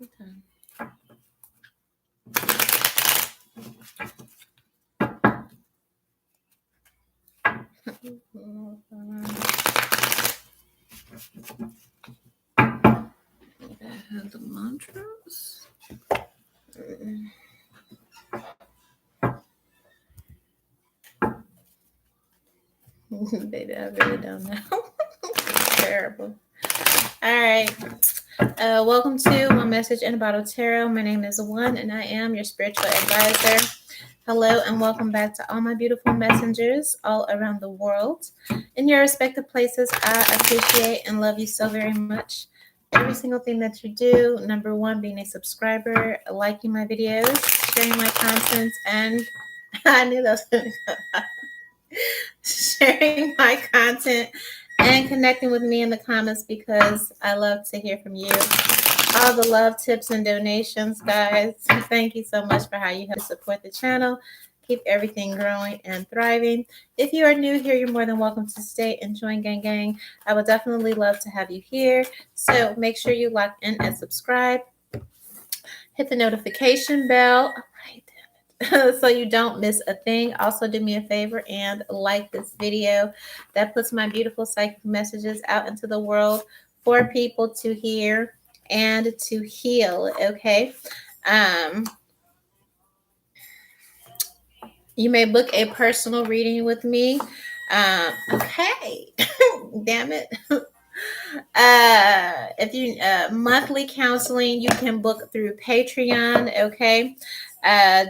I have the mantras. Baby, I really don't know. Terrible. All right. Welcome to My Message in a Bottle Tarot. My name is O.N.E, and I am your spiritual advisor. Hello, and welcome back to all my beautiful messengers all around the world. In your respective places, I appreciate and love you so very much. Every single thing that you do. Number one, being a subscriber, liking my videos, sharing my content, and I knew that was going to come. Sharing my content and connecting with me in the comments because I love to hear from you. All the love, tips, and donations, guys. Thank you so much for how you help support the channel. Keep everything growing and thriving. If you are new here, you're more than welcome to stay and join Gang Gang. I would definitely love to have you here. So make sure you lock in and subscribe. Hit the notification bell. So you don't miss a thing. Also, do me a favor and like this video. That puts my beautiful psychic messages out into the world for people to hear and to heal. Okay. You may book a personal reading with me. Okay. Damn it. If you monthly counseling, you can book through Patreon. Okay.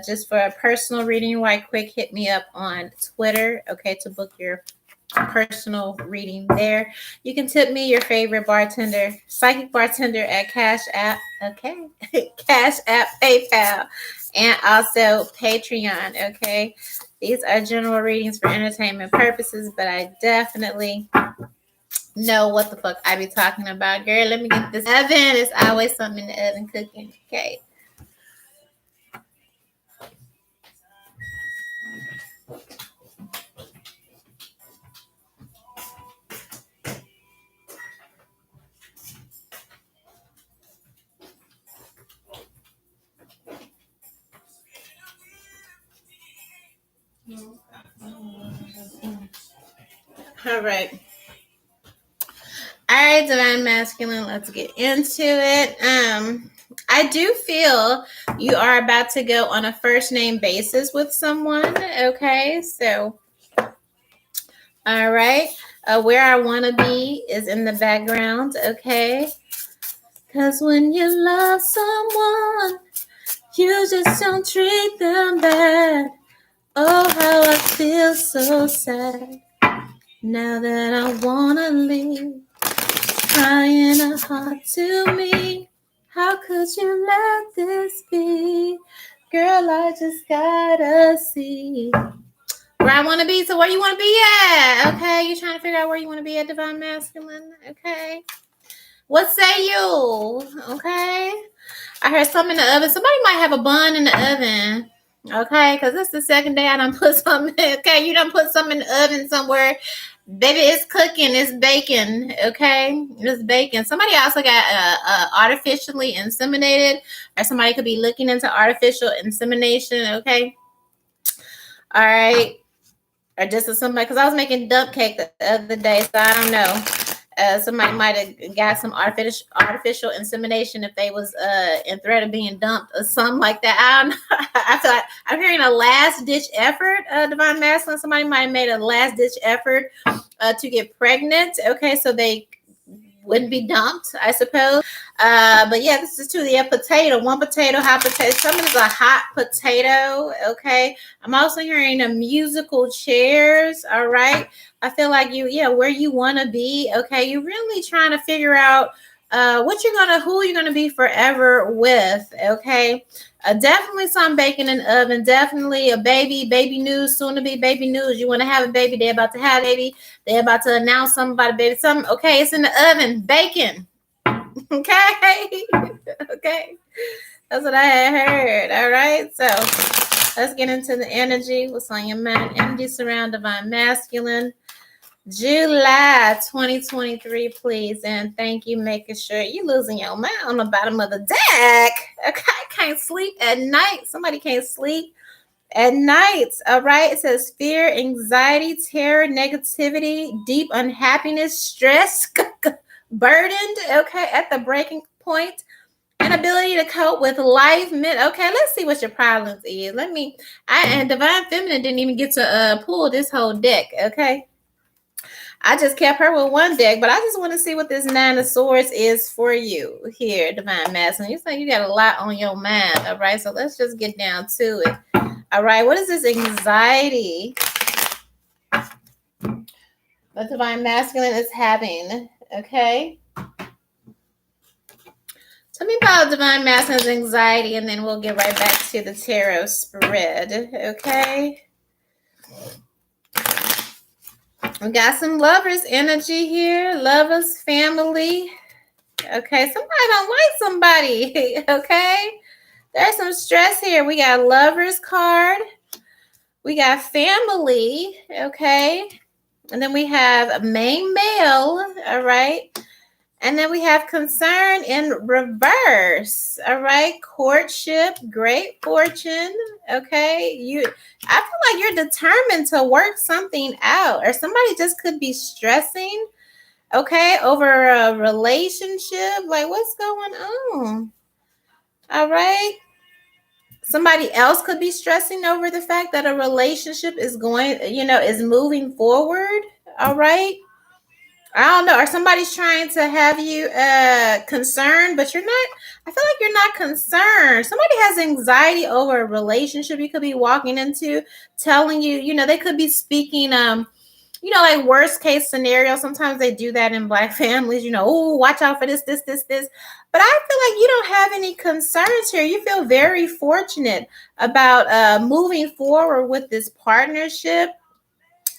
Just for a personal reading, right quick, hit me up on Twitter, okay, to book your personal reading there. You can tip me your favorite bartender, psychic bartender at Cash App, okay, Cash App, PayPal, and also Patreon, okay. These are general readings for entertainment purposes, but I definitely know what the fuck I be talking about. Girl, let me get this oven. There's always something in the oven cooking, okay. All right. All right, Divine Masculine, let's get into it. I do feel you are about to go on a first name basis with someone. Okay, so all right. Where I want to be is in the background. Okay, because when you love someone, you just don't treat them bad. Oh, how I feel so sad now that I want to leave. Crying a heart to me. How could you let this be? Girl, I just gotta see where I want to be. So where you want to be at? Okay, you trying to figure out where you want to be at, Divine Masculine? Okay. What say you? Okay. I heard something in the oven. Somebody might have a bun in the oven. Okay, because this is the second day I done put something. Okay, you done put something in the oven somewhere. Baby, it's cooking. It's baking. Okay, it's baking. Somebody also got artificially inseminated, or somebody could be looking into artificial insemination. Okay, all right, or just as somebody, because I was making dump cake the other day, so I don't know. Somebody might have got some artificial insemination if they was in threat of being dumped or something like that. I don't know. I feel like I'm hearing a last ditch effort. Divine Masculine. Somebody might have made a last ditch effort to get pregnant. Okay, so they wouldn't be dumped, I suppose. But yeah, this is to the potato. One potato, hot potato. Something is a hot potato. Okay. I'm also hearing a musical chairs. All right. I feel like where you want to be. Okay. You're really trying to figure out who you're gonna be forever with. Okay. Definitely some bacon in the oven. Definitely a baby news, soon to be baby news. You want to have a baby. They're about to have a baby. They're about to announce something about a baby. Okay, it's in the oven. Bacon. Okay. Okay. That's what I had heard. All right. So let's get into the energy. What's on your mind? Energy surround Divine Masculine. July 2023, please. And thank you, making sure you losing your mind on the bottom of the deck. Okay, can't sleep at night. Somebody can't sleep at night. All right. It says fear, anxiety, terror, negativity, deep unhappiness, stress, burdened. Okay, at the breaking point. Inability to cope with life. Okay, let's see what your problems is. And Divine Feminine didn't even get to pull this whole deck. Okay. I just kept her with one deck, but I just want to see what this Nine of Swords is for you here, Divine Masculine. You say you got a lot on your mind, all right? So let's just get down to it. All right, what is this anxiety that Divine Masculine is having? Okay. Tell me about Divine Masculine's anxiety, and then we'll get right back to the tarot spread, okay? We got some lovers energy here. Lovers, family. Okay, somebody don't like somebody. Okay, there's some stress here. We got lovers card. We got family. Okay, and then we have main male. All right, and then we have concern in reverse. All right, courtship, great fortune. Okay, I feel like you're determined to work something out, or somebody just could be stressing. Okay, over a relationship. Like, what's going on? All right. Somebody else could be stressing over the fact that a relationship is is moving forward. All right. I don't know. Or somebody's trying to have you concerned, but you're not. I feel like you're not concerned. Somebody has anxiety over a relationship you could be walking into, telling you, they could be speaking like worst case scenario. Sometimes they do that in Black families, oh, watch out for this. But I feel like you don't have any concerns here. You feel very fortunate about moving forward with this partnership.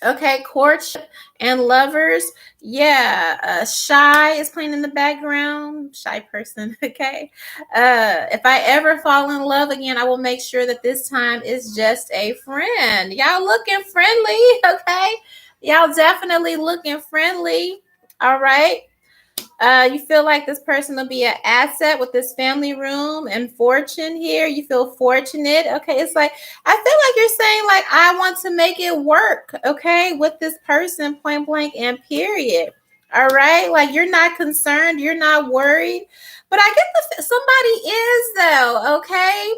Okay, courtship and lovers. Yeah, shy is playing in the background. Shy person. Okay. If I ever fall in love again, I will make sure that this time is just a friend. Y'all looking friendly. Okay. Y'all definitely looking friendly. All right. You feel like this person will be an asset with this family room and fortune here. You feel fortunate. Okay. It's like, I feel like you're saying, like, I want to make it work. Okay. With this person, point blank and period. All right. Like, you're not concerned. You're not worried. But I get somebody is, though. Okay.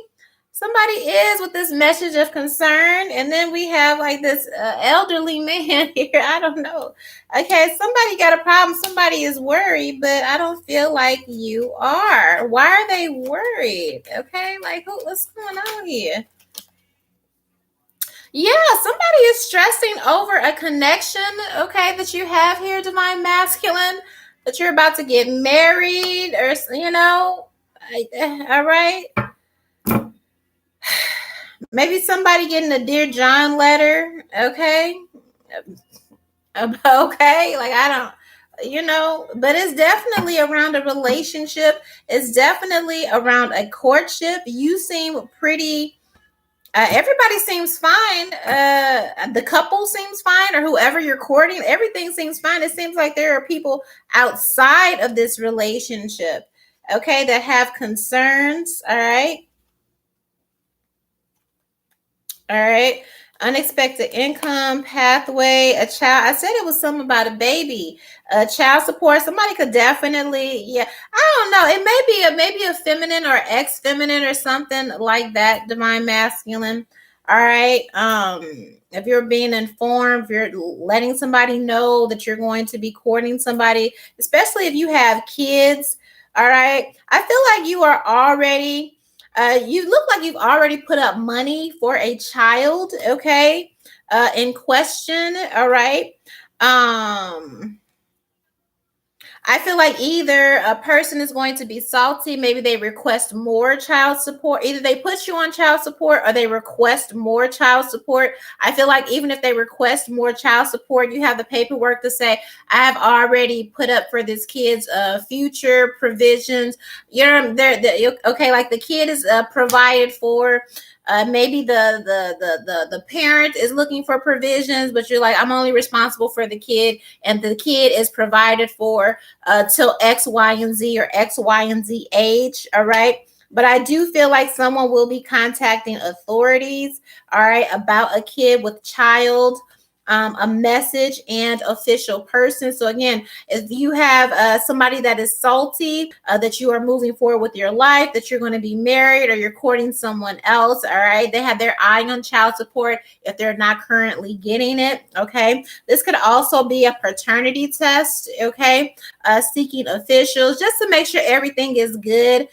Somebody is with this message of concern. And then we have like this elderly man here. I don't know. Okay, somebody got a problem. Somebody is worried, but I don't feel like you are. Why are they worried? Okay, like what's going on here? Yeah, somebody is stressing over a connection, okay, that you have here, Divine Masculine, that you're about to get married or, all right. Maybe somebody getting a Dear John letter, okay? Okay, like I don't, but it's definitely around a relationship. It's definitely around a courtship. You seem pretty, everybody seems fine. The couple seems fine, or whoever you're courting, everything seems fine. It seems like there are people outside of this relationship, okay, that have concerns, all right? All right. Unexpected income pathway, a child. I said it was something about a baby, child support. Somebody could definitely, yeah. I don't know. It may be maybe a feminine or ex-feminine or something like that. Divine masculine. All right. If you're being informed, if you're letting somebody know that you're going to be courting somebody, especially if you have kids. All right. I feel like you are already. You look like you've already put up money for a child, okay, in question, all right. I feel like either a person is going to be salty, maybe they request more child support. Either they put you on child support or they request more child support. I feel like even if they request more child support, you have the paperwork to say, I have already put up for this kid's future provisions. You're there, okay, like the kid is provided for. Maybe the parent is looking for provisions, but you're like, I'm only responsible for the kid, and the kid is provided for till X, Y, and Z, or X, Y, and Z age. All right. But I do feel like someone will be contacting authorities, all right, about a kid with child, a message, and official person. So again, if you have somebody that is salty, that you are moving forward with your life, that you're going to be married, or you're courting someone else, all right, they have their eye on child support if they're not currently getting it. Okay. This could also be a paternity test. Okay. Seeking officials just to make sure everything is good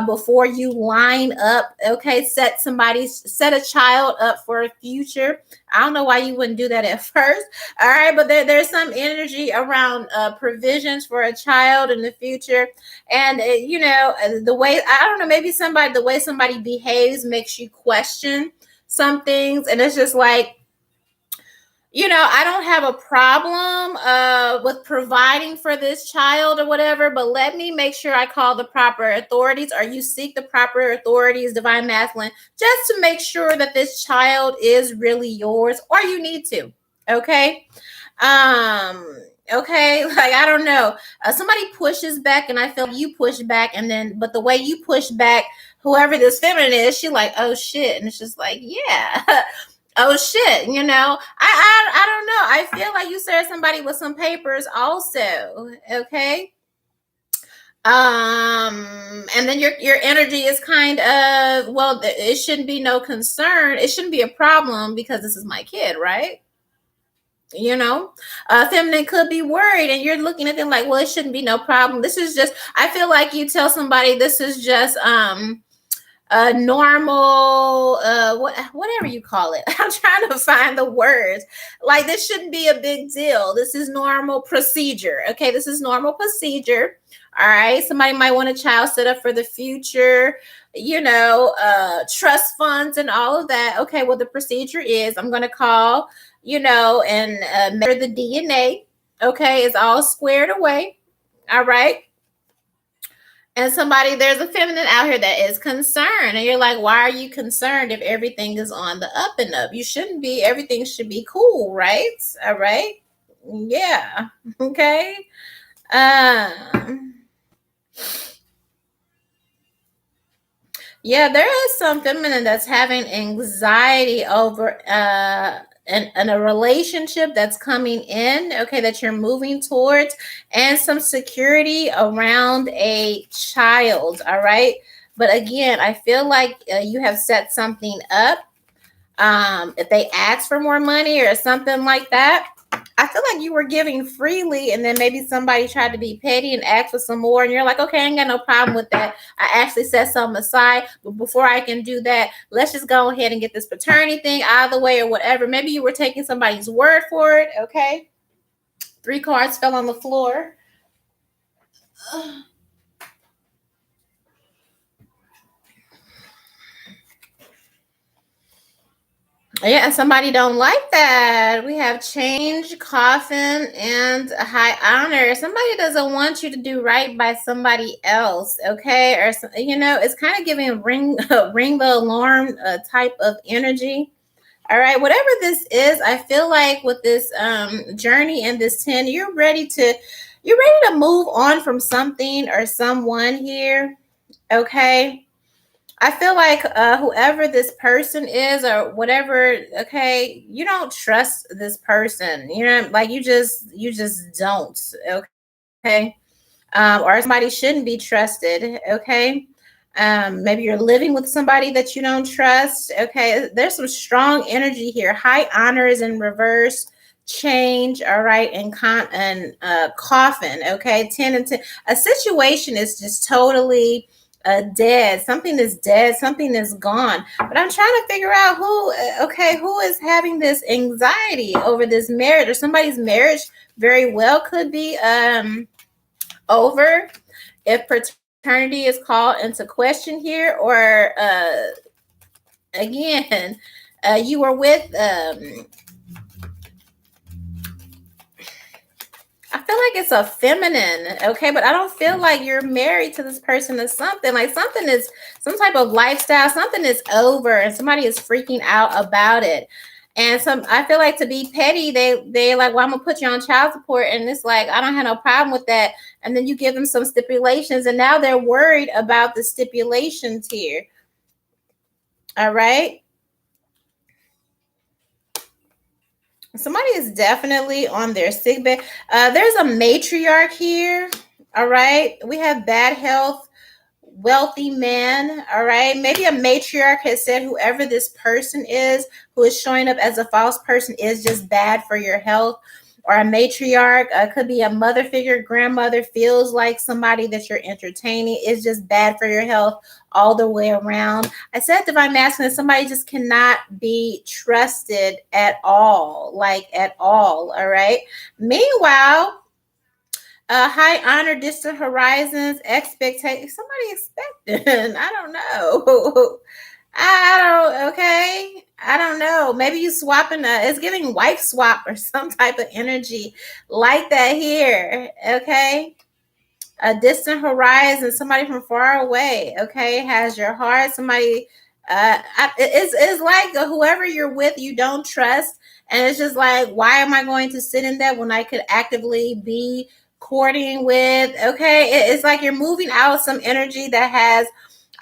before you line up. Okay. Set a child up for a future. I don't know why you wouldn't do that at first. All right. But there's some energy around provisions for a child in the future. And, the way, I don't know, maybe the way somebody behaves makes you question some things. And it's just like, I don't have a problem with providing for this child or whatever, but let me make sure I call the proper authorities, or you seek the proper authorities, divine masculine, just to make sure that this child is really yours, or you need to. Okay. Okay. Like, I don't know. Somebody pushes back, and I feel you push back, but the way you push back, whoever this feminine is, she like, oh shit. And it's just like, yeah. Oh shit, I don't know. I feel like you serve somebody with some papers also. Okay. And then your energy is kind of, well, it shouldn't be no concern. It shouldn't be a problem because this is my kid, right? Feminine could be worried, and you're looking at them like, well, it shouldn't be no problem. This is just, I feel like you tell somebody this is just a normal whatever you call it. I'm trying to find the words. Like, this shouldn't be a big deal. This is normal procedure. Okay, this is normal procedure. All right. Somebody might want a child set up for the future, trust funds and all of that. Okay, well, the procedure is, I'm going to call, and measure the DNA. Okay, it's all squared away. All right. And there's a feminine out here that is concerned. And you're like, why are you concerned if everything is on the up and up? You shouldn't be. Everything should be cool, right? All right. Yeah. Okay. Yeah, there is some feminine that's having anxiety over and a relationship that's coming in, okay, that you're moving towards, and some security around a child. All right. But again, I feel like you have set something up. If they ask for more money or something like that, I feel like you were giving freely, and then maybe somebody tried to be petty and ask for some more, and you're like, okay, I ain't got no problem with that. I actually set something aside, but before I can do that, let's just go ahead and get this paternity thing out of the way or whatever. Maybe you were taking somebody's word for it. Okay. 3 cards fell on the floor. Yeah, and somebody don't like that. We have change, coffin, and a high honor. Somebody doesn't want you to do right by somebody else, okay? Or it's kind of giving ring ring the alarm type of energy. All right, whatever this is, I feel like with this journey and this 10, you're ready to move on from something or someone here, okay? I feel like whoever this person is or whatever, okay, you don't trust this person. Like you just don't, okay? Or somebody shouldn't be trusted, okay? Maybe you're living with somebody that you don't trust, okay? There's some strong energy here. High honor is in reverse. Change, all right, and coffin, okay? 10 and 10. A situation is just totally dead. Something is dead. Something is gone. But I'm trying to figure out who is having this anxiety over this marriage, or somebody's marriage very well could be over if paternity is called into question here, or again, you were with I feel like it's a feminine, okay, but I don't feel like you're married to this person or something. Like something is some type of lifestyle, something is over, and somebody is freaking out about it. And some, I feel like to be petty, they like, well, I'm gonna put you on child support, and it's like I don't have no problem with that. And then you give them some stipulations, and now they're worried about the stipulations here. All right. Somebody is definitely on their sick bed. There's a matriarch here. All right. We have bad health, wealthy man. All right. Maybe a matriarch has said whoever this person is who is showing up as a false person is just bad for your health. Or a matriarch could be a mother figure, grandmother, feels like somebody that you're entertaining is just bad for your health all the way around. I said divine masculine, somebody just cannot be trusted at all, like at all. All right. Meanwhile, high honor, distant horizons, expectation. Somebody expecting. I don't know. Okay. I don't know. Maybe you swapping it's giving wife swap or some type of energy like that here. Okay. A distant horizon, somebody from far away, okay, has your heart. Somebody, it's like whoever you're with, you don't trust. And it's just like, why am I going to sit in that when I could actively be courting with? Okay. It's like you're moving out some energy that has,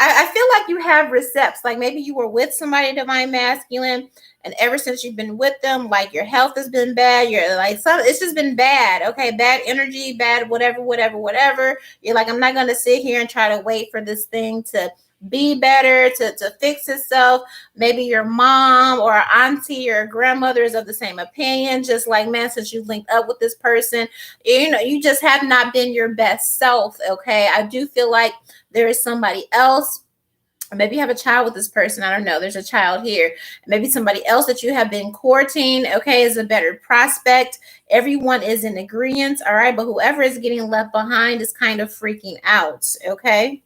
I feel like you have receps. Like maybe you were with somebody divine masculine, and ever since you've been with them, like your health has been bad. You're like it's just been bad. Okay, bad energy, bad whatever. You're like, I'm not gonna sit here and try to wait for this thing to be better, to fix itself. Maybe your mom or auntie or grandmother is of the same opinion. Just like, man, since you linked up with this person, you just have not been your best self. Okay, I do feel like there is somebody else. Maybe you have a child with this person. I don't know. There's a child here. Maybe somebody else that you have been courting, okay, is a better prospect. Everyone is in agreement, all right? But whoever is getting left behind is kind of freaking out, okay?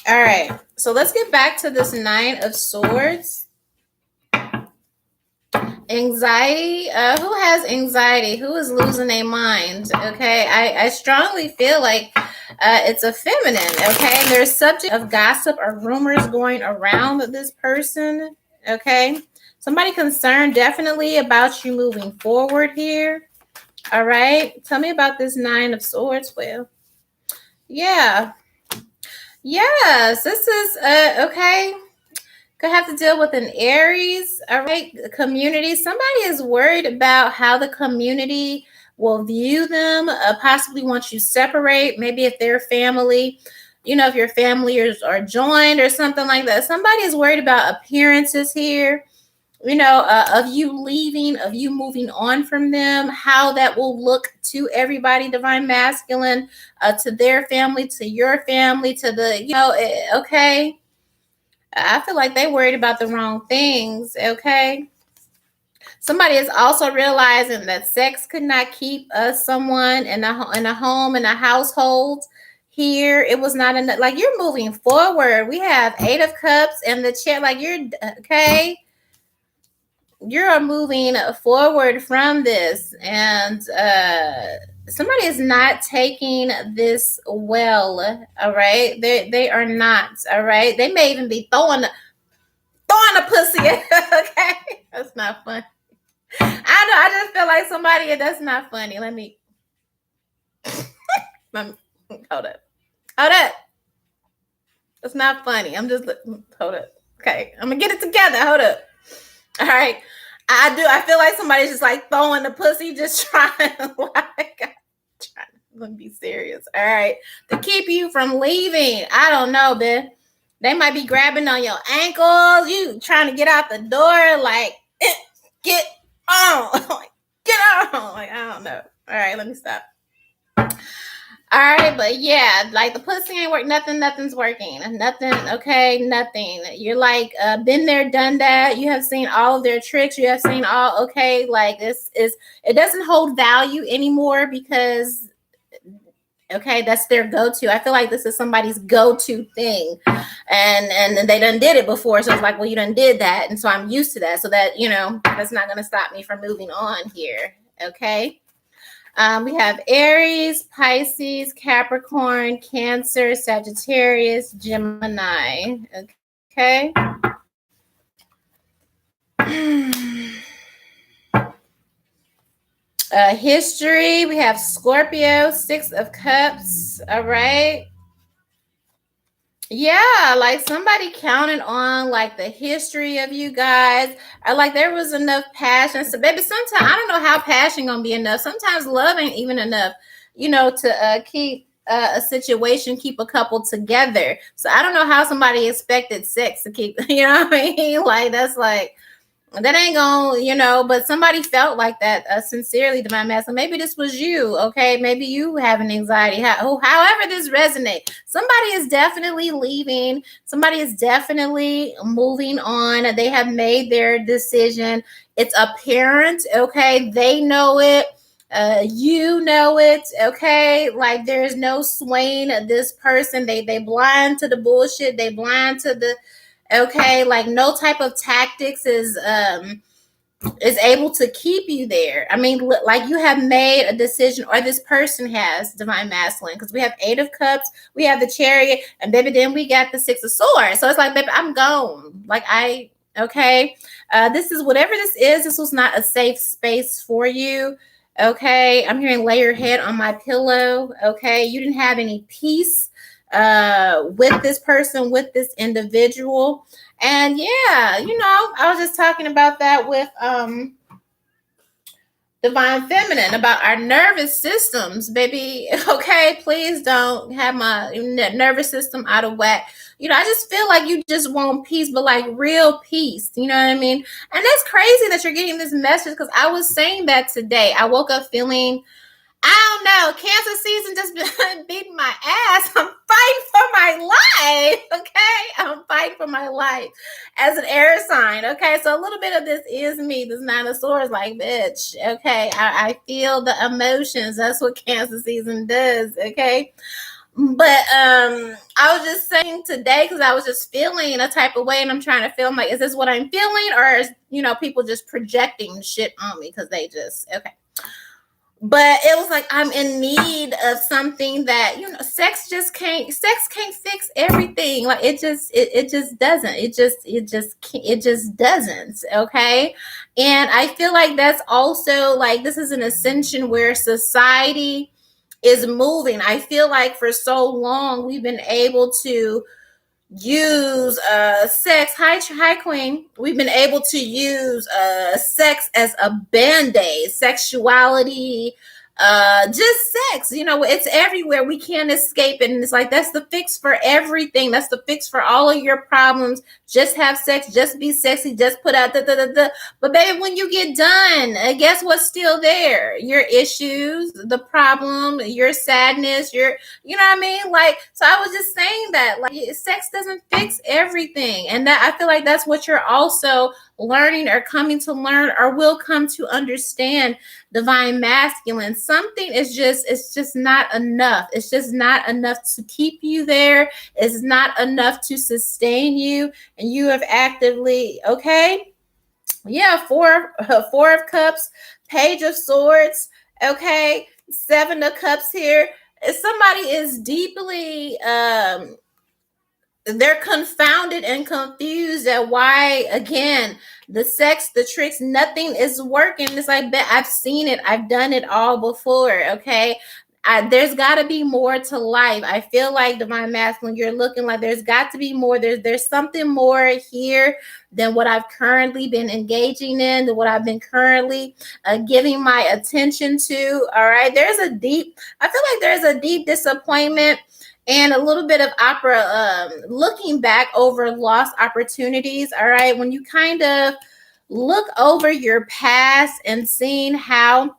All right. So let's get back to this 9 of Swords. Anxiety. Who has anxiety? Who is losing their mind? Okay, I strongly feel like it's a feminine. Okay, there's subject of gossip or rumors going around this person. Okay, somebody concerned definitely about you moving forward here. All right, tell me about this 9 of Swords. Well, yeah, yes, this is okay. Could have to deal with an Aries. All right. Community. Somebody is worried about how the community will view them, possibly want you separate. Maybe if they're family, if your family are joined or something like that. Somebody is worried about appearances here, of you leaving, of you moving on from them, how that will look to everybody, divine masculine, to their family, to your family, to the, okay. I feel like they worried about the wrong things, okay? Somebody is also realizing that sex could not keep someone in a home, in a household. Here, it was not enough. Like, you're moving forward. We have 8 of Cups and the chair. Like, you're, okay? You're moving forward from this. And somebody is not taking this well, all right? They are not, all right? They may even be throwing a pussy. Okay, that's not fun. I know. I just feel like somebody. That's not funny. Let me hold up. Hold up. It's not funny. I'm just hold up. Okay, I'm gonna get it together. Hold up. All right. I feel like somebody's just like throwing the pussy, just trying let me be serious. All right, to keep you from leaving. I don't know, man. They might be grabbing on your ankles. You trying to get out the door, like get on, get on. Like, I don't know. All right, let me stop. All right, but yeah, like the pussy ain't work. Nothing's working. Nothing. Okay, nothing. You're like been there, done that. You have seen all of their tricks. You have seen all. Okay, like this is. It doesn't hold value anymore because Okay, that's their go-to. I feel like this is somebody's go-to thing, and they done did it before, so it's like, well, you done did that, and so I'm used to that. So that, you know, that's not going to stop me from moving on here. Okay. We have Aries, Pisces, Capricorn, Cancer, Sagittarius, Gemini. Okay. History, we have Scorpio, Six of Cups. All right. Yeah, like somebody counted on like the history of you guys, or like there was enough passion. So, baby, sometimes I don't know how passion gonna be enough. Sometimes love ain't even enough, you know, to keep a situation, keep a couple together. So I don't know how somebody expected sex to keep, you know what I mean? Like that's like that ain't gonna, you know, but somebody felt like that sincerely, divine masculine. Maybe this was you, okay? Maybe you have an anxiety. However this resonates, somebody is definitely leaving. Somebody is definitely moving on. They have made their decision. It's apparent, okay? They know it. You know it, okay? Like there's no swaying this person. They blind to the bullshit. They blind to the, okay, like no type of tactics is able to keep you there. I mean, like you have made a decision, or this person has, divine masculine, because we have Eight of Cups, we have the Chariot, and baby, then we got the Six of Swords. So it's like, baby, I'm gone. Like okay, this is whatever this is. This was not a safe space for you. Okay, I'm hearing lay your head on my pillow. Okay, you didn't have any peace with this person, with this individual. And yeah, you know, I was just talking about that with divine feminine, about our nervous systems, baby. Okay, please don't have my nervous system out of whack. You know, I just feel like you just want peace, but like real peace. You know what I mean? And that's crazy that you're getting this message, because I was saying that today. I woke up feeling, I don't know, Cancer season just been beating my ass. I'm fighting for my life, okay? I'm fighting for my life as an air sign, okay? So a little bit of this is me. This Nine of Swords, like, bitch, okay? I feel the emotions. That's what Cancer season does, okay? But I was just saying today, because I was just feeling a type of way, and I'm trying to feel, like, is this what I'm feeling, or is, you know, people just projecting shit on me because they just, okay. But it was like, I'm in need of something that, you know, sex can't fix everything. Like it just doesn't. It just doesn't. Okay. And I feel like that's also like, this is an ascension where society is moving. I feel like for so long we've been able to use sex, hi queen, we've been able to use sex as a band-aid, sexuality, just sex, you know, it's everywhere, we can't escape it, and it's like that's the fix for everything, that's the fix for all of your problems. Just have sex, just be sexy, just put out but baby, when you get done, guess what's still there? Your issues, the problem, your sadness, your, you know what I mean? Like, so I was just saying that, like, sex doesn't fix everything. And that, I feel like that's what you're also learning, or coming to learn, or will come to understand, divine masculine. Something is just, it's just not enough. It's just not enough to keep you there. It's not enough to sustain you. And you have actively, okay? Yeah, four of cups, Page of Swords, okay, Seven of Cups here. Somebody is deeply they're confounded and confused at why, again, the sex, the tricks, nothing is working. It's like, I've seen it, I've done it all before. Okay, there's got to be more to life. I feel like, divine masculine, you're looking like there's got to be more. There's something more here than what I've currently been engaging in, than what I've been currently giving my attention to. All right, I feel like there's a deep disappointment and a little bit of looking back over lost opportunities. All right, when you kind of look over your past and seeing how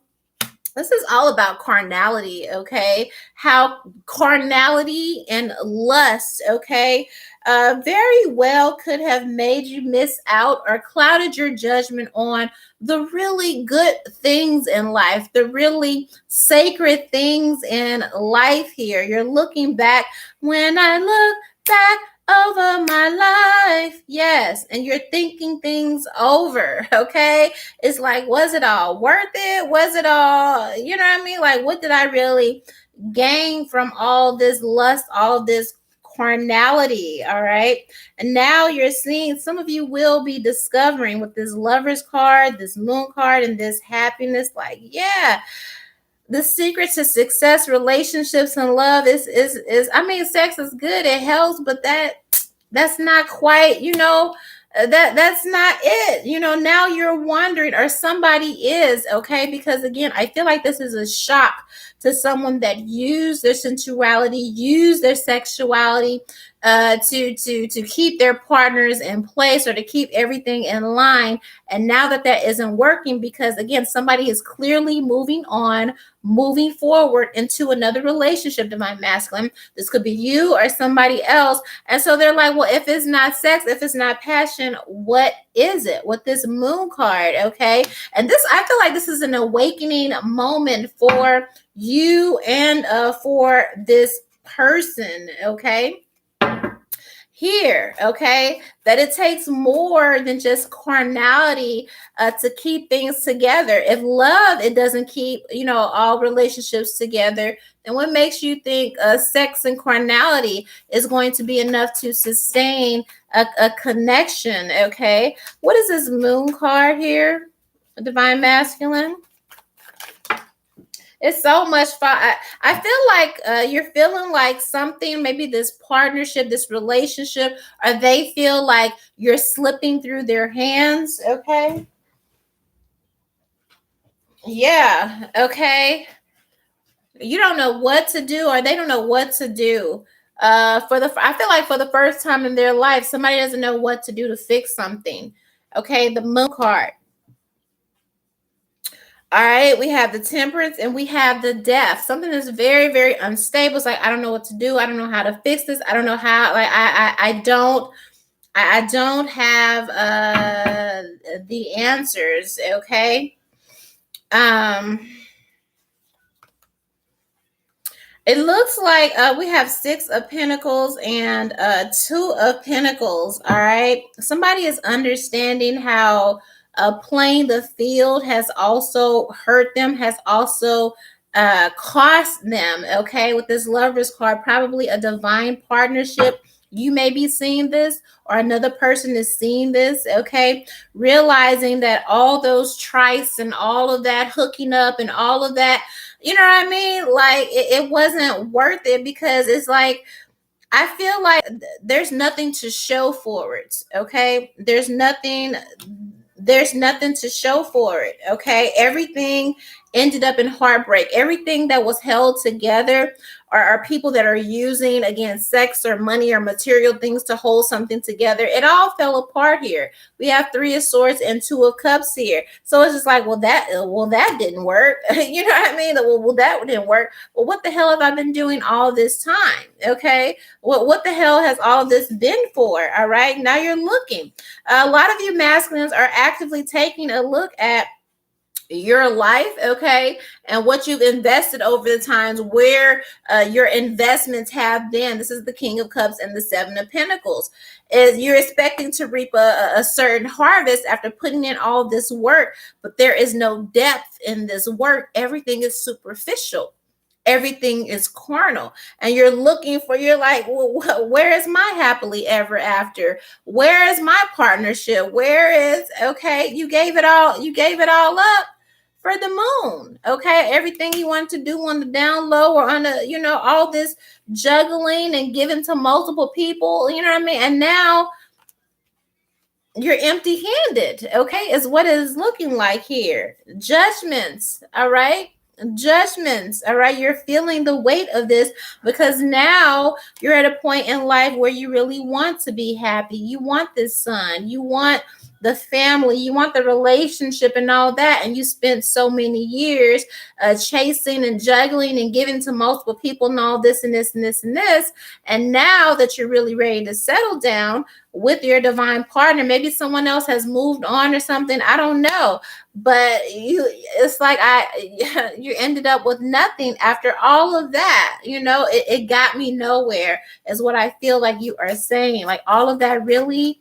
This is all about carnality, okay? How carnality and lust, okay, very well could have made you miss out or clouded your judgment on the really good things in life, the really sacred things in life here. You're looking back, when I look back over my life, yes, and you're thinking things over, okay? It's like, was it all worth it? Was it all, you know what I mean? Like, what did I really gain from all this lust, all this carnality? All right. And now you're seeing, some of you will be discovering with this lover's card, this moon card, and this happiness, like, yeah, the secret to success, relationships, and love is I mean, sex is good, it helps, but that's not quite, that's not it. Now you're wondering, or somebody is, okay? Because again, I feel like this is a shock to someone that used their sensuality, used their sexuality to keep their partners in place or to keep everything in line. And now that isn't working, because again, somebody is clearly moving on, moving forward into another relationship, divine masculine. This could be you or somebody else. And so they're like, well, if it's not sex, if it's not passion, what is it? With this moon card, okay? And this, I feel like this is an awakening moment for you and for this person, okay? Here, okay, that it takes more than just carnality to keep things together. If love, it doesn't keep, all relationships together, then what makes you think sex and carnality is going to be enough to sustain a connection? Okay, what is this moon card here, divine masculine? It's so much fun. I feel like you're feeling like something, maybe this partnership, this relationship, or they feel like you're slipping through their hands. Okay. Yeah. Okay. You don't know what to do, or they don't know what to do. I feel like for the first time in their life, somebody doesn't know what to do to fix something. Okay. The moon card. All right, we have the temperance and we have the death. Something that's very, very unstable. It's like, I don't know what to do. I don't know how to fix this. I don't know how. Like, I don't have the answers. Okay. Um, It looks like we have 6 of Pentacles and 2 of Pentacles. All right. Somebody is understanding how playing the field has also hurt them, has also cost them. Okay. With this Lover's card, probably a divine partnership. You may be seeing this, or another person is seeing this. Okay. Realizing that all those trysts and all of that hooking up and all of that, you know what I mean? Like it wasn't worth it, because it's like, I feel like there's nothing to show for it. Okay. There's nothing to show for it. Okay. Everything ended up in heartbreak. Everything that was held together are people that are using, again, sex or money or material things to hold something together. It all fell apart here. We have 3 of Swords and 2 of Cups here. So it's just like, well, that didn't work. You know what I mean? Well, that didn't work. Well, what the hell have I been doing all this time? Okay. What the hell has all this been for? All right. Now you're looking. A lot of you masculines are actively taking a look at your life, okay, and what you've invested over the times, where your investments have been. This is the King of Cups and the 7 of Pentacles. Is you're expecting to reap a certain harvest after putting in all this work, but there is no depth in this work. Everything is superficial. Everything is carnal, and you're looking for, you're like, well, where is my happily ever after? Where is my partnership? Where is, okay, you gave it all up for the moon. Okay, everything you wanted to do on the down low, or on the, all this juggling and giving to multiple people, you know what I mean? And now you're empty-handed, okay, is what it is looking like here. Judgments, all right? Judgments, all right? You're feeling the weight of this, because now you're at a point in life where you really want to be happy. You want this son. You want the family, you want the relationship and all that, and you spent so many years chasing and juggling and giving to multiple people and all this and this and this and this, and now that you're really ready to settle down with your divine partner, maybe someone else has moved on or something, I don't know, but it's like you ended up with nothing after all of that. It got me nowhere, is what I feel like you are saying. Like all of that really,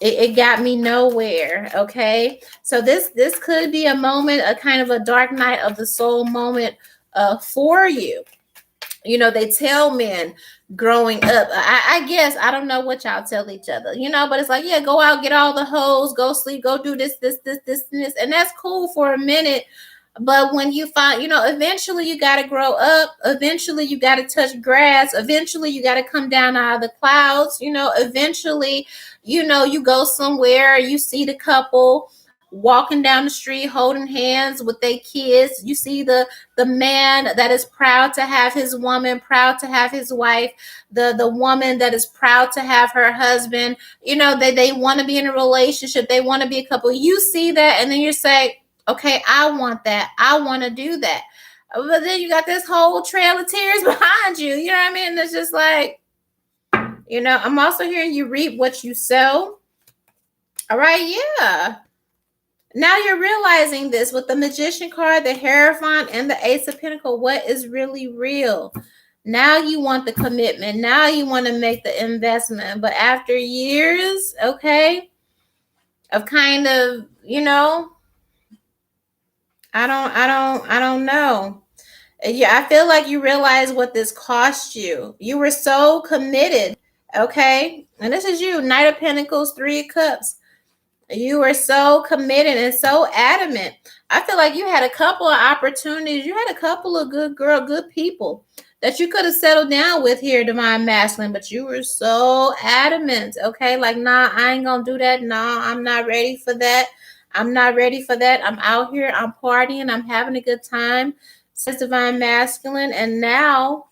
it got me nowhere. Okay, so this could be a moment, a kind of a dark night of the soul moment for you. They tell men growing up, I guess, I don't know what y'all tell each other, but it's like, yeah, go out, get all the hoes, go sleep, go do this, and this. And that's cool for a minute. But when you find, eventually you got to grow up. Eventually you got to touch grass. Eventually you got to come down out of the clouds. Eventually, you go somewhere, you see the couple walking down the street holding hands with their kids. You see the man that is proud to have his woman, proud to have his wife, the woman that is proud to have her husband. They want to be in a relationship, they want to be a couple. You see that, and then you say, okay, I want that, I want to do that. But then you got this whole trail of tears behind you. You know what I mean? It's just like, I'm also hearing you reap what you sow. All right, yeah. Now you're realizing this with the Magician card, the Hierophant, and the Ace of Pentacles. What is really real? Now you want the commitment. Now you want to make the investment. But after years, okay, of kind of, I don't know. Yeah, I feel like you realize what this cost you. You were so committed, okay? And this is you, Knight of Pentacles, Three of Cups. You were so committed and so adamant. I feel like you had a couple of opportunities. You had a couple of good people that you could have settled down with here, Divine Masculine, but you were so adamant, okay? Like, nah, I ain't gonna do that. Nah, I'm not ready for that. I'm not ready for that. I'm out here, I'm partying, I'm having a good time, says Divine Masculine. And now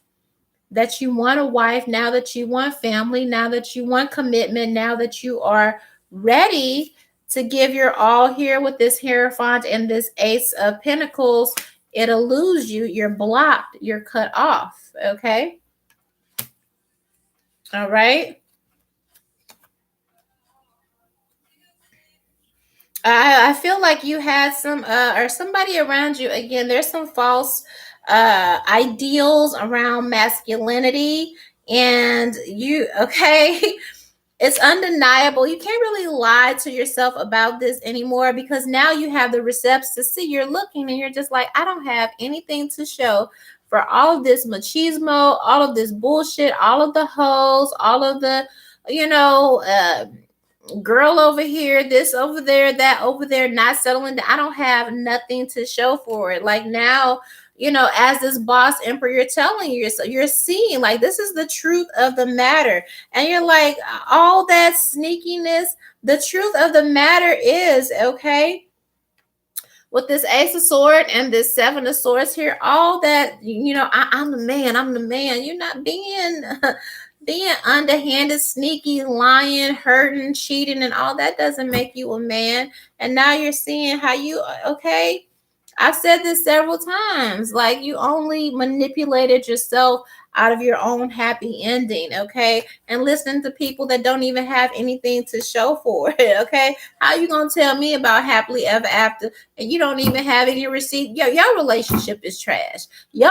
that you want a wife, now that you want family, now that you want commitment, now that you are ready to give your all here with this Hierophant and this Ace of Pentacles, it eludes you. You're blocked. You're cut off. Okay. All right. I feel like you had some or somebody around you. Again, there's some false ideals around masculinity, and you, okay. It's undeniable. You can't really lie to yourself about this anymore, because now you have the receipts to see. You're looking and you're just like, I don't have anything to show for all of this machismo, all of this bullshit, all of the hoes, all of the, girl over here, this over there, that over there, not settling. I don't have nothing to show for it. Like now, as this boss emperor, you're telling yourself, you're seeing like this is the truth of the matter. And you're like, all that sneakiness, the truth of the matter is, okay, with this Ace of Swords and this Seven of Swords here, all that, I'm the man, I'm the man. You're not being being underhanded, sneaky, lying, hurting, cheating, and all that doesn't make you a man. And now you're seeing how you, okay, I've said this several times, like you only manipulated yourself out of your own happy ending, okay? And listening to people that don't even have anything to show for it, okay? How you gonna tell me about happily ever after and you don't even have any receipt? Your relationship is trash. You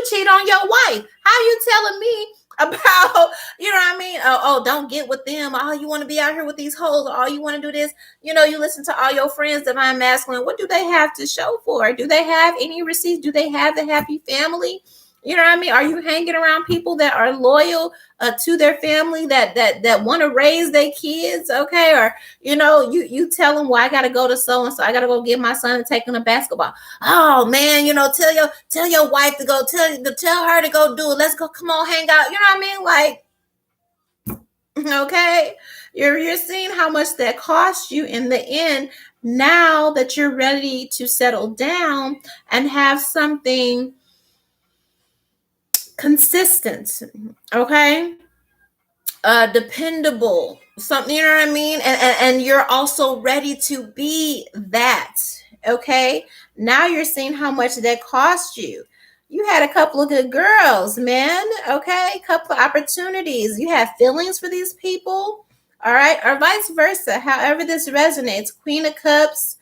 cheat on your wife. How you telling me about, you know what I mean? Don't get with them. Oh, you want to be out here with these hoes, or all you want to do this. You listen to all your friends, Divine Masculine. What do they have to show for? Do they have any receipts? Do they have the happy family? You know what I mean? Are you hanging around people that are loyal to their family, that want to raise their kids? Okay, or you tell them, well, I got to go to so and so. I got to go get my son and take him to basketball. Oh man, tell your wife to go. Tell her to go do it. Let's go. Come on, hang out. You know what I mean? Like, okay, you're seeing how much that cost you in the end. Now that you're ready to settle down and have something consistent, okay, dependable, Something, you know what I mean? And you're also ready to be that. Okay. Now you're seeing how much that cost you. You had a couple of good girls, man. Okay. A couple of opportunities. You have feelings for these people. All right. Or vice versa. However, this resonates. Queen of Cups,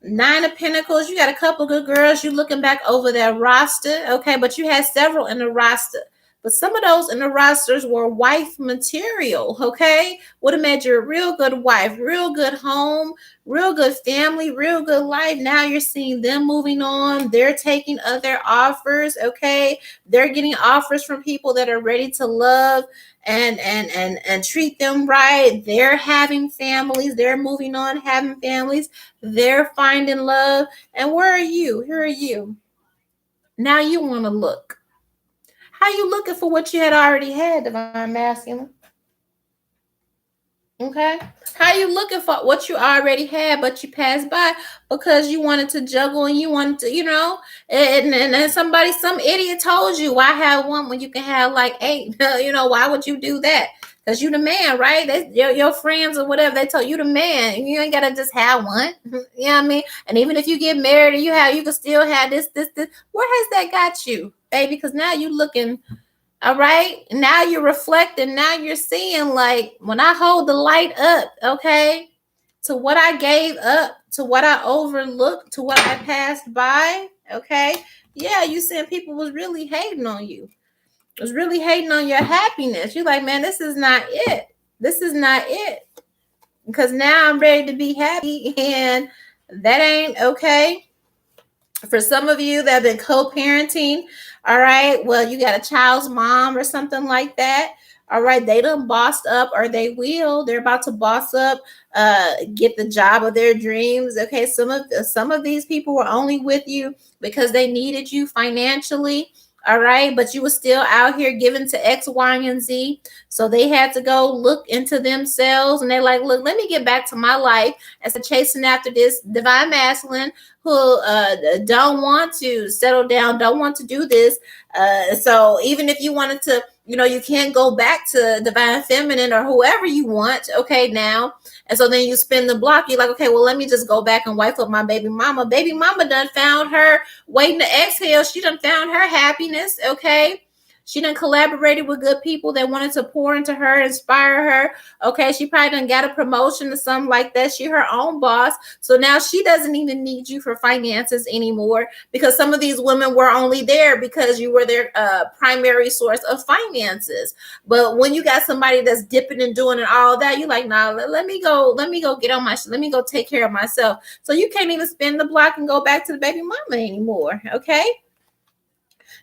Nine of Pentacles. You got a couple good girls. You looking back over their roster. Okay. But you had several in the roster. But some of those in the rosters were wife material, okay? Would have made you a real good wife, real good home, real good family, real good life. Now you're seeing them moving on. They're taking other offers, okay? They're getting offers from people that are ready to love and treat them right. They're having families. They're moving on, having families. They're finding love. And where are you? Here are you. Now you want to look. How you looking for what you had already had, divine masculine? Okay. How you looking for what you already had, but you passed by because you wanted to juggle and you wanted to, and somebody, some idiot told you, why have one when you can have like eight? Why would you do that? Because you the man, right? Your friends or whatever, they told you the man. You ain't gotta just have one. You know what I mean? And even if you get married and you can still have this. Where has that got you, baby? Because now you looking. All right. Now you're reflecting. Now you're seeing, like, when I hold the light up, okay, to what I gave up, to what I overlooked, to what I passed by, okay. Yeah, you seeing people was really hating on you. Was really hating on your happiness. You're like, man, this is not it. This is not it. Because now I'm ready to be happy, and that ain't okay. For some of you that have been co-parenting, all right, well, you got a child's mom or something like that. All right, they done bossed up, or they're about to boss up, get the job of their dreams. Okay, some of these people were only with you because they needed you financially. All right, but you were still out here giving to X, Y, and Z. So they had to go look into themselves, and they're like, look, let me get back to my life instead of chasing after this divine masculine who don't want to settle down, don't want to do this. So even if you wanted to, you can't go back to divine feminine or whoever you want. Okay, now. And so then you spin the block. You're like, okay, well, let me just go back and wife up my baby mama. Baby mama done found her waiting to exhale. She done found her happiness. Okay. She done collaborated with good people that wanted to pour into her, inspire her. Okay, she probably done got a promotion or something like that. She her own boss. So now she doesn't even need you for finances anymore, because some of these women were only there because you were their primary source of finances. But when you got somebody that's dipping and doing and all that, you're like, nah, let me go get on my, let me go take care of myself. So you can't even spin the block and go back to the baby mama anymore. Okay.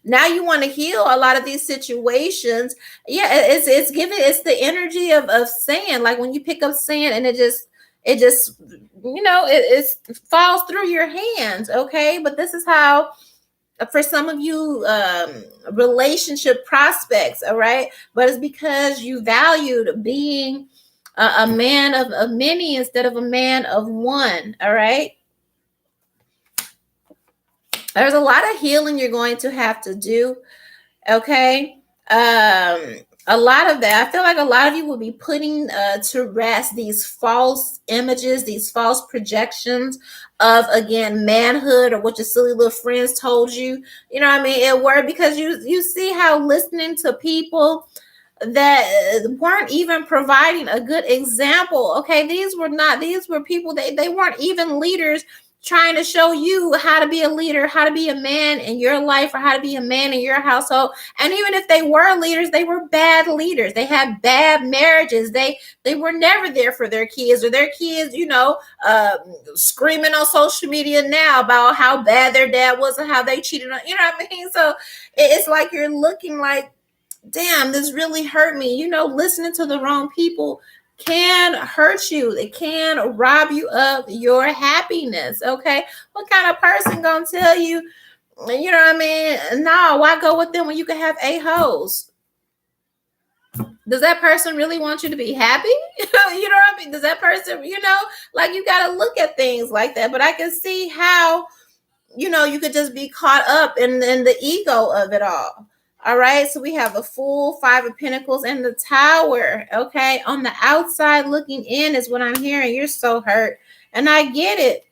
Now you want to heal a lot of these situations. Yeah, it's the energy of sand. Like when you pick up sand and it just it falls through your hands. Okay, but this is how, for some of you, relationship prospects, all right, but it's because you valued being a man of many instead of a man of one. All right, there's a lot of healing you're going to have to do. Okay. A lot of that, I feel like a lot of you will be putting to rest these false images, these false projections of, again, manhood, or what your silly little friends told you. You know what I mean? It worked because you see how listening to people that weren't even providing a good example. Okay, these were people, they weren't even leaders trying to show you how to be a leader, how to be a man in your life, or how to be a man in your household. And even if they were leaders, they were bad leaders. They had bad marriages. They were never there for their kids, or their kids, screaming on social media now about how bad their dad was and how they cheated on, you know what I mean? So it's like you're looking like, damn, this really hurt me. Listening to the wrong people can hurt you. It can rob you of your happiness. Okay. What kind of person gonna tell you, you know what I mean? No, why go with them when you can have a-holes? Does that person really want you to be happy? You know what I mean? Does that person, like, you got to look at things like that. But I can see how, you could just be caught up in the ego of it all. All right, so we have the full Five of Pentacles and the Tower. Okay, on the outside looking in is what I'm hearing. You're so hurt, and I get it.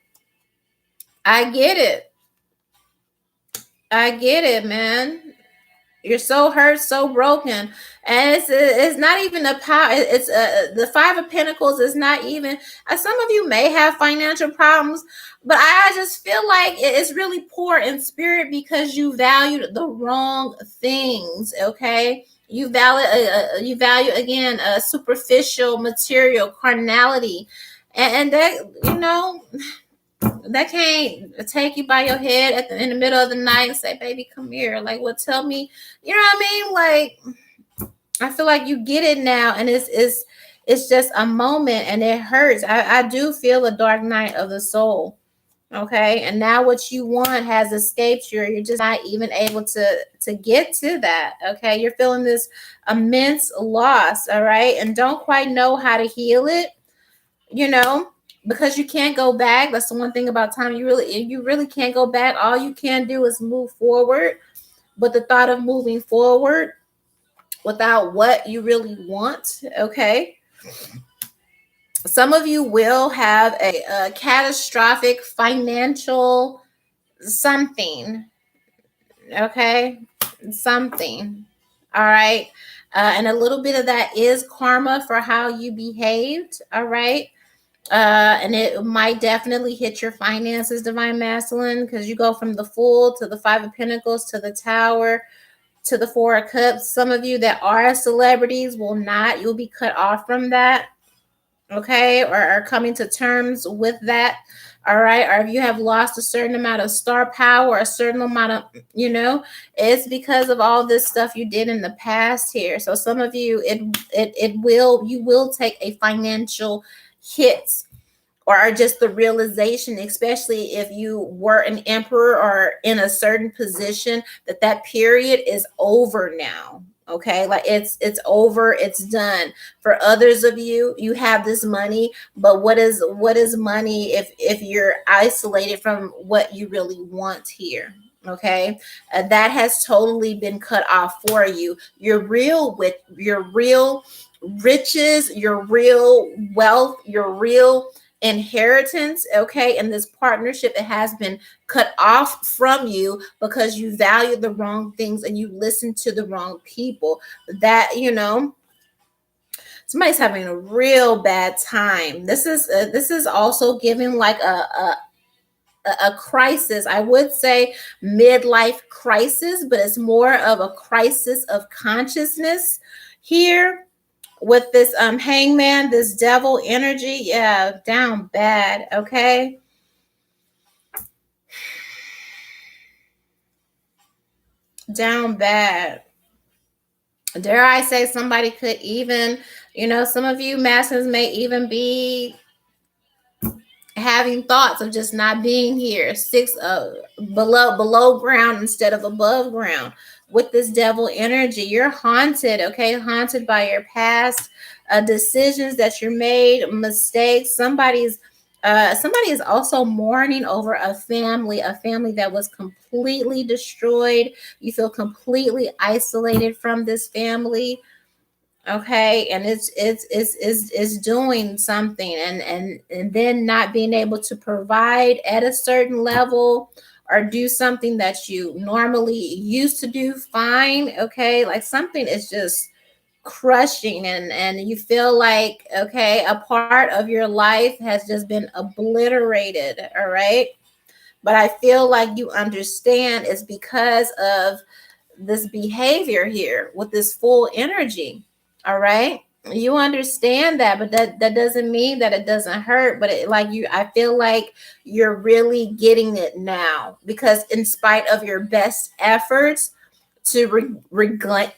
I get it. I get it, man. You're so hurt, so broken, and it's not even the power. It's the Five of Pentacles is not even. Some of you may have financial problems, but I just feel like it's really poor in spirit because you valued the wrong things. Okay, you value again superficial material carnality, and that that can't take you by your head in the middle of the night and say, baby, come here. Like, well, tell me, you know what I mean? Like, I feel like you get it now, and it's just a moment, and it hurts. I do feel a dark night of the soul. Okay, and now what you want has escaped you. You're just not even able to get to that. Okay, you're feeling this immense loss. All right, and don't quite know how to heal it. You know, because you can't go back. That's the one thing about time. You really can't go back. All you can do is move forward. But the thought of moving forward without what you really want, okay? Some of you will have a catastrophic financial something, okay? Something. All right. And a little bit of that is karma for how you behaved. All right. And it might definitely hit your finances, Divine Masculine, because you go from the Fool to the Five of Pentacles to the Tower to the Four of Cups. Some of you that are celebrities will not. You'll be cut off from that, okay, or are coming to terms with that. All right, or if you have lost a certain amount of star power, a certain amount of, it's because of all this stuff you did in the past here. So some of you, you will take a financial hit, or just the realization, especially if you were an emperor or in a certain position, that period is over now. Okay, like it's over, it's done. For others of you, you have this money, but what is money if you're isolated from what you really want here? Okay, that has totally been cut off for you. Your real riches, your real wealth, your real inheritance, okay, in this partnership, it has been cut off from you because you value the wrong things and you listen to the wrong people. That, somebody's having a real bad time. This is also giving like a crisis. I would say midlife crisis, but it's more of a crisis of consciousness here with this hangman, this devil energy. Yeah, down bad. Okay, down bad. Dare I say, somebody could even, some of you masters may even be having thoughts of just not being here, six below ground instead of above ground. With this devil energy, you're haunted. Okay, haunted by your past decisions that you made, mistakes. Somebody is also mourning over a family that was completely destroyed. You feel completely isolated from this family. Okay, and it's doing something, and then not being able to provide at a certain level or do something that you normally used to do fine. Okay, like something is just crushing, and you feel like, okay, a part of your life has just been obliterated. All right, but I feel like you understand it's because of this behavior here with this full energy. All right, you understand that, but that doesn't mean that it doesn't hurt. But I feel like you're really getting it now, because in spite of your best efforts to reclaim,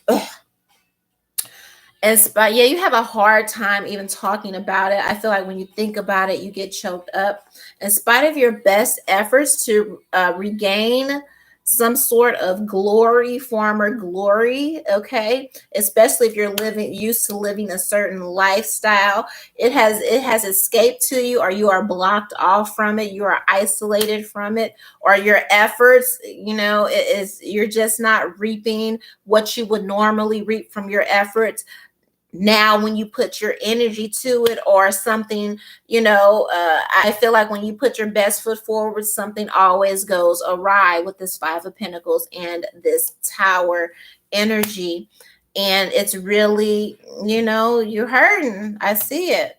yeah, you have a hard time even talking about it. I feel like when you think about it, you get choked up. In spite of your best efforts to regain some sort of glory, former glory, okay? Especially if you're used to living a certain lifestyle. It has escaped to you, or you are blocked off from it, you are isolated from it, or your efforts, you're just not reaping what you would normally reap from your efforts. Now when you put your energy to it, or something, I feel like when you put your best foot forward, something always goes awry with this Five of Pentacles and this Tower energy. And it's really, you're hurting. I see it.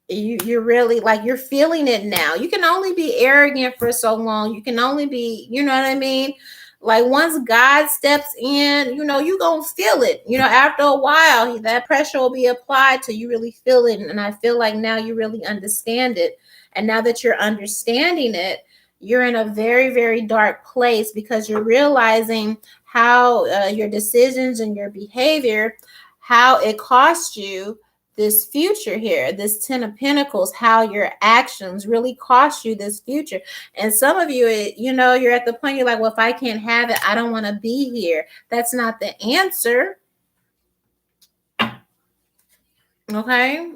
You're really, like, you're feeling it now. You can only be arrogant for so long. You can only be, you know what I mean? Like, once God steps in, you gonna feel it. After a while, that pressure will be applied till you really feel it. And I feel like now you really understand it. And now that you're understanding it, you're in a very, very dark place, because you're realizing how your decisions and your behavior, how it costs you this future here, this Ten of Pentacles, how your actions really cost you this future. And some of you, you're at the point, you're like, well, if I can't have it, I don't want to be here. That's not the answer. Okay.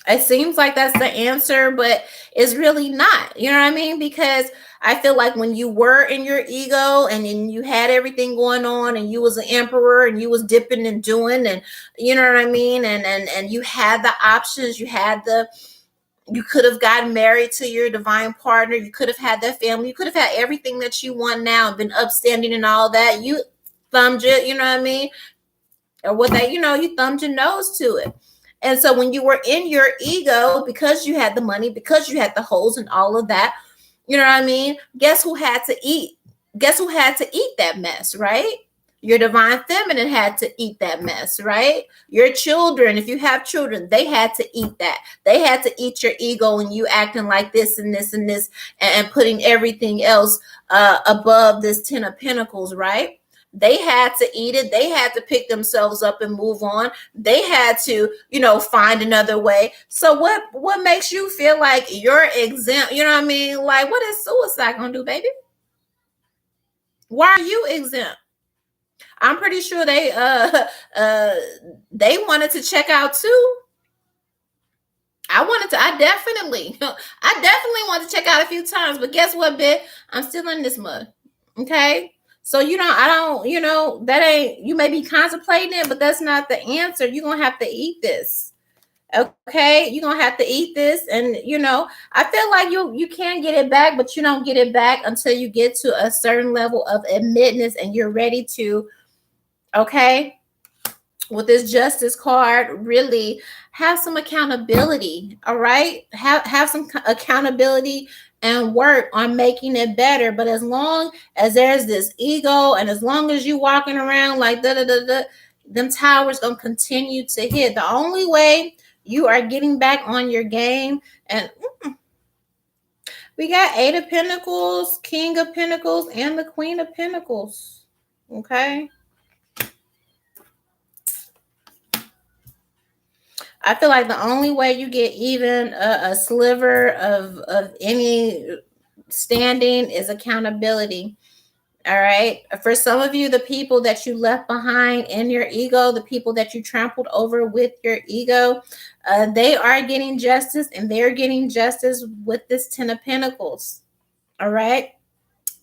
It seems like that's the answer, but it's really not. You know what I mean? Because I feel like when you were in your ego, and then you had everything going on, and you was an emperor, and you was dipping and doing, and you know what I mean? And you had the options, you could have gotten married to your divine partner, you could have had that family, you could have had everything that you want now, and been upstanding and all that. You thumbed it, you know what I mean? Or what they, you thumbed your nose to it. And so when you were in your ego, because you had the money, because you had the hoes and all of that, you know what I mean? Guess who had to eat? Guess who had to eat that mess, right? Your divine feminine had to eat that mess, right? Your children, if you have children, they had to eat that. They had to eat your ego, and you acting like this and this and this, and putting everything else above this Ten of Pentacles, right? They had to eat it. They had to pick themselves up and move on. They had to, find another way. So what makes you feel like you're exempt? You know what I mean? Like, what is suicide gonna do, baby? Why are you exempt? I'm pretty sure they wanted to check out too. I definitely wanted to check out a few times, but guess what, bitch? I'm still in this mud. Okay. So that ain't, you may be contemplating it, but that's not the answer. You're gonna have to eat this. Okay, you're gonna have to eat this. And I feel like you can get it back, but you don't get it back until you get to a certain level of admittance, and you're ready to, okay, with this Justice card, really have some accountability. All right, have some accountability and work on making it better. But as long as there's this ego, and as long as you walking around like da da da da, them towers gonna continue to hit. The only way you are getting back on your game, and we got Eight of Pentacles, King of Pentacles, and the Queen of Pentacles. Okay. I feel like the only way you get even a sliver of any standing is accountability. All right. For some of you, the people that you left behind in your ego, the people that you trampled over with your ego, they are getting justice, and they're getting justice with this Ten of Pentacles. All right.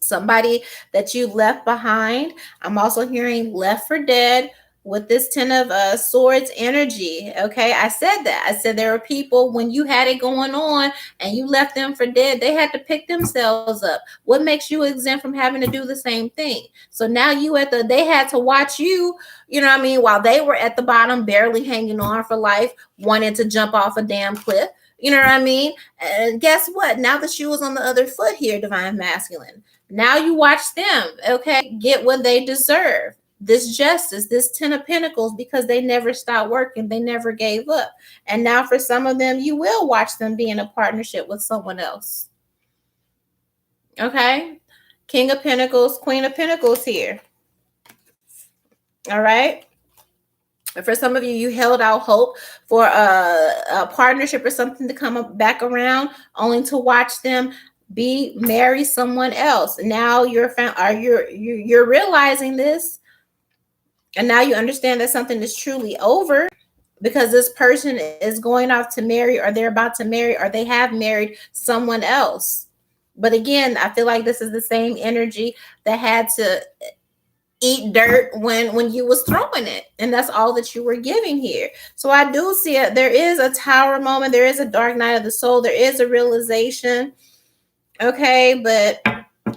Somebody that you left behind. I'm also hearing left for dead with this Ten of Swords energy. Okay, I said that. I said there are people, when you had it going on and you left them for dead, they had to pick themselves up. What makes you exempt from having to do the same thing? So now they had to watch you, you know what I mean, while they were at the bottom, barely hanging on for life, wanting to jump off a damn cliff. You know what I mean? And guess what? Now the shoe is on the other foot here, Divine Masculine. Now you watch them, okay, get what they deserve. This justice, this Ten of Pentacles, because they never stopped working. They never gave up. And now for some of them, you will watch them be in a partnership with someone else. Okay. King of Pentacles, Queen of Pentacles here. All right. For some of you, you held out hope for a partnership or something to come back around, only to watch them marry someone else. Now you're realizing this, and now you understand that something is truly over because this person is going off to marry, or they're about to marry, or they have married someone else. But again, I feel like this is the same energy that had to eat dirt when you was throwing it, and that's all that you were giving here. So I do see it. There is a tower moment, there is a dark night of the soul, there is a realization. Okay, but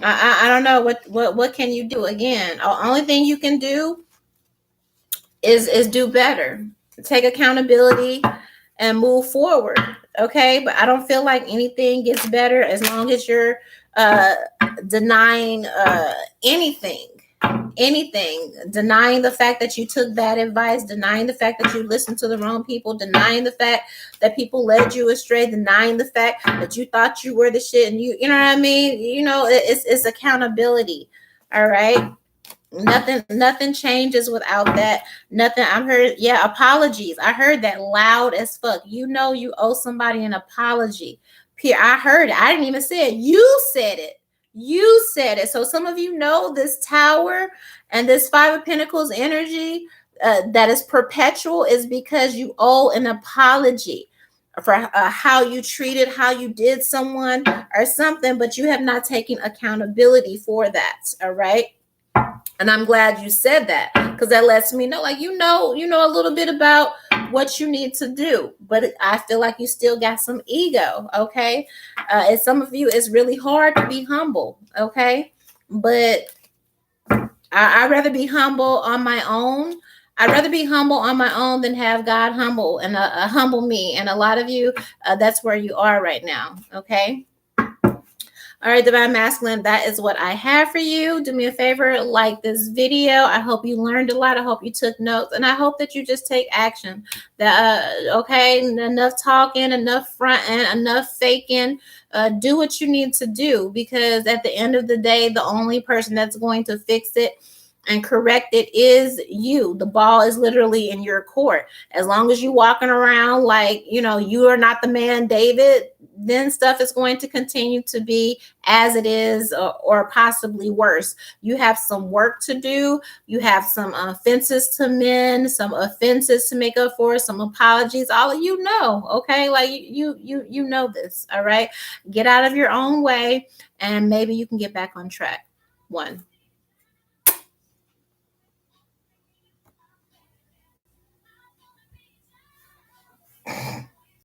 I don't know what can you do. Again, the only thing you can do is do better, take accountability, and move forward. Okay, but I don't feel like anything gets better as long as you're uh denying anything, denying the fact that you took bad advice, denying the fact that you listened to the wrong people, denying the fact that people led you astray, denying the fact that you thought you were the shit, and you know what I mean. It's accountability. All right, nothing changes without that. Nothing. I heard, yeah, apologies. I heard that loud as fuck. You owe somebody an apology. Pierre, I heard it. I didn't even say it. You said it. So some of you know this tower and this Five of Pentacles energy that is perpetual is because you owe an apology for how you treated, how you did someone or something, but you have not taken accountability for that. All right. And I'm glad you said that, because that lets me know, like, you know a little bit about what you need to do. But I feel like you still got some ego. Okay. And some of you, it's really hard to be humble. Okay. But I'd rather be humble on my own. I'd rather be humble on my own than have God humble and humble me. And a lot of you, that's where you are right now. Okay. All right, Divine Masculine, that is what I have for you. Do me a favor, like this video. I hope you learned a lot. I hope you took notes, and I hope that you just take action. Okay, enough talking, enough fronting, enough faking. Do what you need to do, because at the end of the day, the only person that's going to fix it and correct it is you. The ball is literally in your court. As long as you walking around like you are not the man David, then stuff is going to continue to be as it is, or possibly worse. You have some work to do. You have some offenses to mend, some offenses to make up for, some apologies. All of you know, okay? Like you know this. All right, get out of your own way, and maybe you can get back on track. One.